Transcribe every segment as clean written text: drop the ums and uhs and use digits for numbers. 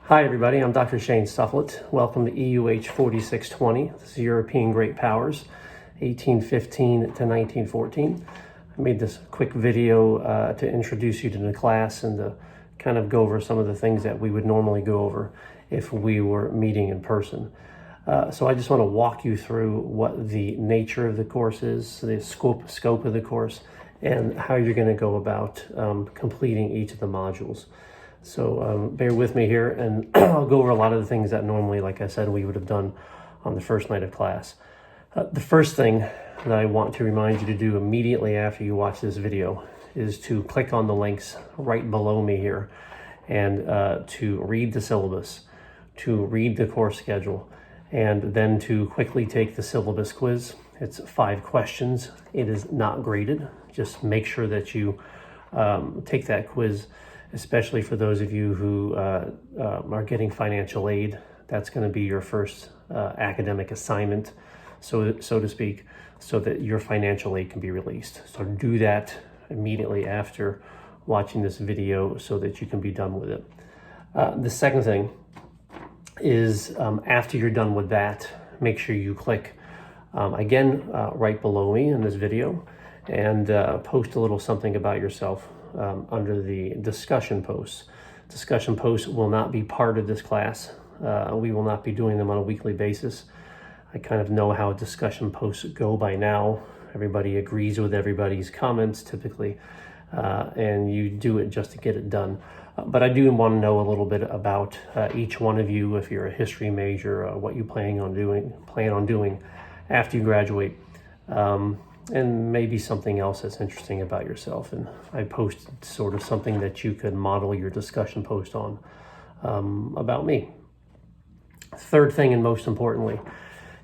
Hi everybody, I'm Dr. Shane Sufflet. Welcome to EUH 4620. This is European Great Powers, 1815 to 1914. I made this quick video to introduce you to the class and to kind of go over some of the things that we would normally go over if we were meeting in person. So I just want to walk you through what the nature of the course is, the scope of the course, and how you're going to go about completing each of the modules. So bear with me here, and I'll go over a lot of the things that normally, like I said, we would have done on the first night of class. The first thing that I want to remind you to do immediately after you watch this video is to click on the links right below me here and to read the syllabus, to read the course schedule, and then to quickly take the syllabus quiz. It's 5 questions. It is not graded. Just make sure that you take that quiz, especially for those of you who are getting financial aid. That's going to be your first academic assignment, so to speak, so that your financial aid can be released. So do that immediately after watching this video so that you can be done with it. The second thing is after you're done with that, make sure you click again right below me in this video and post a little something about yourself under the discussion posts. Discussion posts will not be part of this class. We will not be doing them on a weekly basis. I kind of know how discussion posts go by now. Everybody agrees with everybody's comments typically, and you do it just to get it done. But I do want to know a little bit about each one of you. If you're a history major, what you plan on doing after you graduate. And maybe something else that's interesting about yourself. And I posted sort of something that you could model your discussion post on about me. Third thing, and most importantly,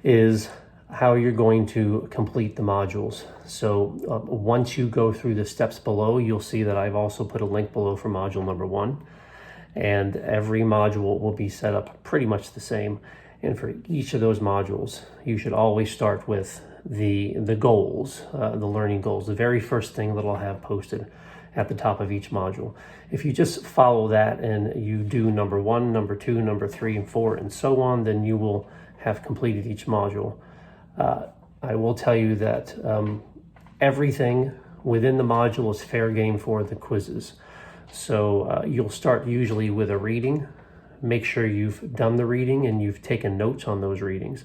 is how you're going to complete the modules. So once you go through the steps below, you'll see that I've also put a link below for module number 1. And every module will be set up pretty much the same. And for each of those modules, you should always start with the goals, the learning goals, the very first thing that I'll have posted at the top of each module. If you just follow that and you do number 1, number 2, number 3, and 4, and so on, then you will have completed each module. I will tell you that everything within the module is fair game for the quizzes. So you'll start usually with a reading. Make sure you've done the reading and you've taken notes on those readings.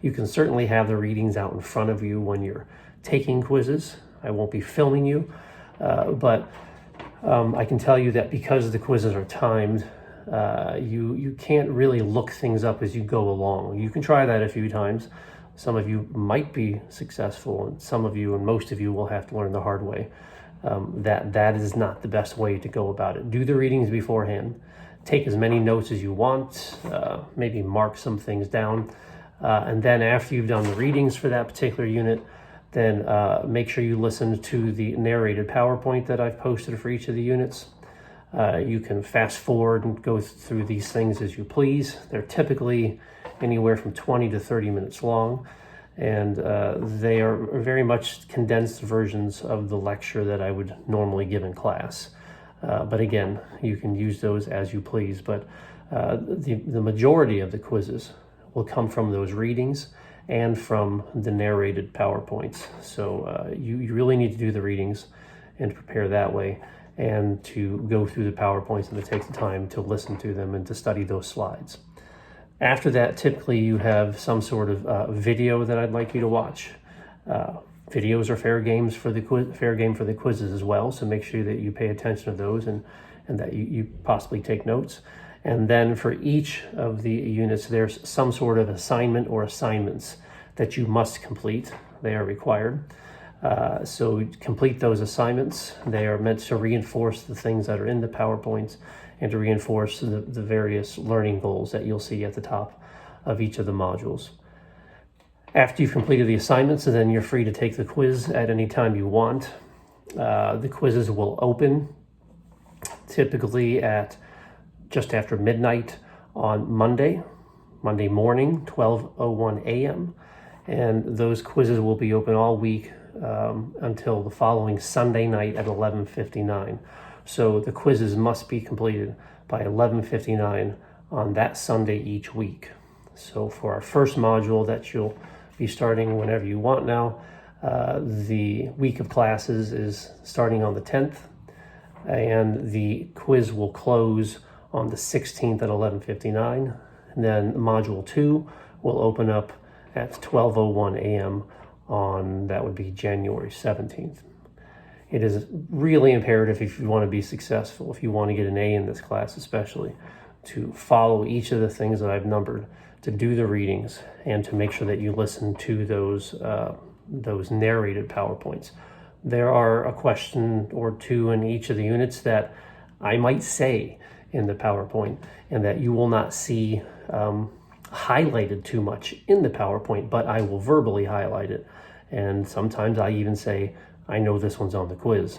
You can certainly have the readings out in front of you when you're taking quizzes. I won't be filming you, but I can tell you that because the quizzes are timed, you can't really look things up as you go along. You can try that a few times. Some of you might be successful, and some of you and most of you will have to learn the hard way. That is not the best way to go about it. Do the readings beforehand. Take as many notes as you want, maybe mark some things down. And then after you've done the readings for that particular unit, then make sure you listen to the narrated PowerPoint that I've posted for each of the units. You can fast forward and go through these things as you please. They're typically anywhere from 20 to 30 minutes long, and they are very much condensed versions of the lecture that I would normally give in class. But again, you can use those as you please. But the majority of the quizzes will come from those readings and from the narrated PowerPoints. So you really need to do the readings and prepare that way, and to go through the PowerPoints and to take the time to listen to them and to study those slides. After that, typically you have some sort of video that I'd like you to watch. Videos are fair game for the quizzes as well, so make sure that you pay attention to those and that you possibly take notes. And then for each of the units, there's some sort of assignment or assignments that you must complete. They are required. So complete those assignments. They are meant to reinforce the things that are in the PowerPoints and to reinforce the various learning goals that you'll see at the top of each of the modules. After you've completed the assignments, then you're free to take the quiz at any time you want. The quizzes will open typically at just after midnight on Monday morning, 12:01 a.m. And those quizzes will be open all week until the following Sunday night at 11:59. So the quizzes must be completed by 11:59 on that Sunday each week. So for our first module that you'll be starting whenever you want now, the week of classes is starting on the 10th, and the quiz will close on the 16th at 11:59. And then module 2 will open up at 12:01 a.m. on, that would be January 17th. It is really imperative, if you want to be successful, if you want to get an A in this class especially, to follow each of the things that I've numbered, to do the readings, and to make sure that you listen to those narrated PowerPoints. There are a question or two in each of the units that I might say in the PowerPoint and that you will not see highlighted too much in the PowerPoint, but I will verbally highlight it. And sometimes I even say, I know this one's on the quiz.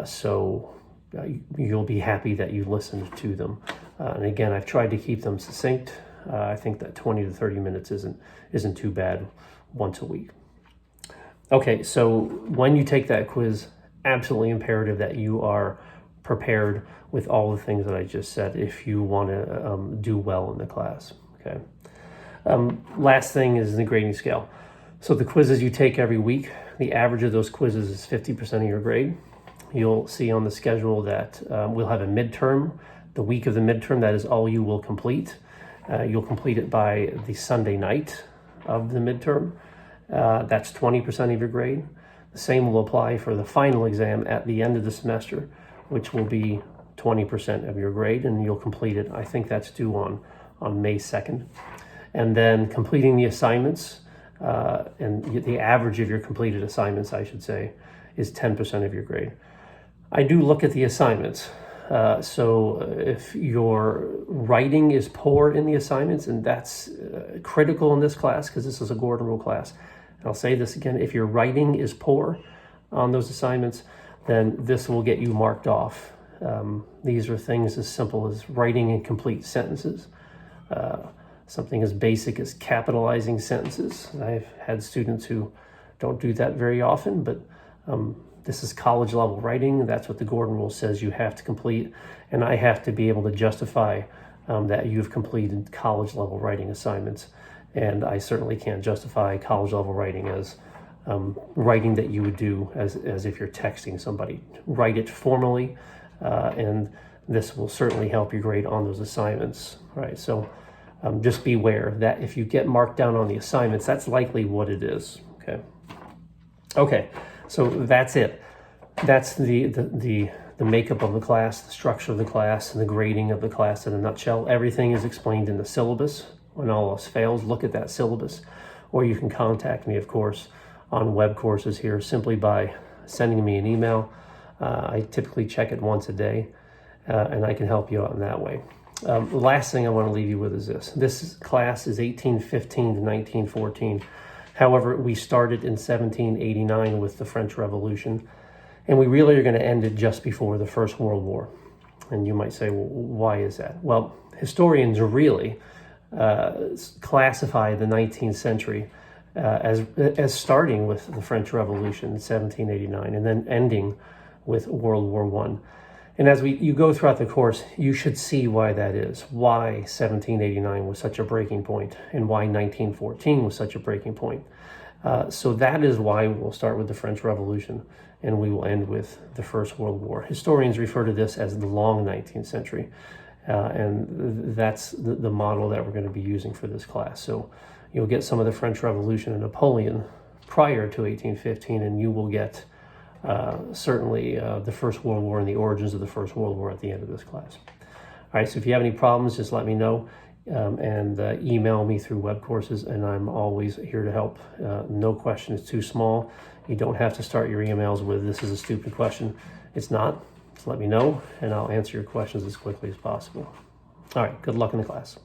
So you'll be happy that you listened to them. And again, I've tried to keep them succinct. I think that 20 to 30 minutes isn't too bad once a week. Okay, so when you take that quiz, absolutely imperative that you are prepared with all the things that I just said if you want to do well in the class. Okay. Last thing is the grading scale. So the quizzes you take every week, the average of those quizzes is 50% of your grade. You'll see on the schedule that we'll have a midterm. The week of the midterm, that is all you will complete. You'll complete it by the Sunday night of the midterm. That's 20% of your grade. The same will apply for the final exam at the end of the semester, which will be 20% of your grade, and you'll complete it. I think that's due on May 2nd. And then completing the assignments, and the average of your completed assignments, I should say, is 10% of your grade. I do look at the assignments. So if your writing is poor in the assignments, and that's critical in this class because this is a Gordon Rule class, and I'll say this again, if your writing is poor on those assignments, then this will get you marked off. These are things as simple as writing incomplete sentences, something as basic as capitalizing sentences. I've had students who don't do that very often, but this is college level writing. That's what the Gordon Rule says you have to complete, and I have to be able to justify that you've completed college level writing assignments. And I certainly can't justify college level writing as writing that you would do as if you're texting somebody. Write it formally, and this will certainly help your grade on those assignments, right? So just beware that if you get marked down on the assignments, that's likely what it is, okay? Okay, so that's it. That's the makeup of the class, the structure of the class, and the grading of the class in a nutshell. Everything is explained in the syllabus. When all else fails, look at that syllabus. Or you can contact me, of course, on web courses here simply by sending me an email. I typically check it once a day, and I can help you out in that way. The last thing I want to leave you with is this. This class is 1815 to 1914. However, we started in 1789 with the French Revolution, and we really are going to end it just before the First World War. And you might say, well, why is that? Well, historians really classify the 19th century as starting with the French Revolution in 1789 and then ending with World War I. And as you go throughout the course, you should see why that is, why 1789 was such a breaking point, and why 1914 was such a breaking point. So that is why we'll start with the French Revolution, and we will end with the First World War. Historians refer to this as the long 19th century, and that's the model that we're going to be using for this class. So you'll get some of the French Revolution and Napoleon prior to 1815, and you will get certainly the First World War and the origins of the First World War at the end of this class. All right, so if you have any problems, just let me know and email me through web courses, and I'm always here to help. No question is too small. You don't have to start your emails with, this is a stupid question. It's not. Just let me know, and I'll answer your questions as quickly as possible. All right, good luck in the class.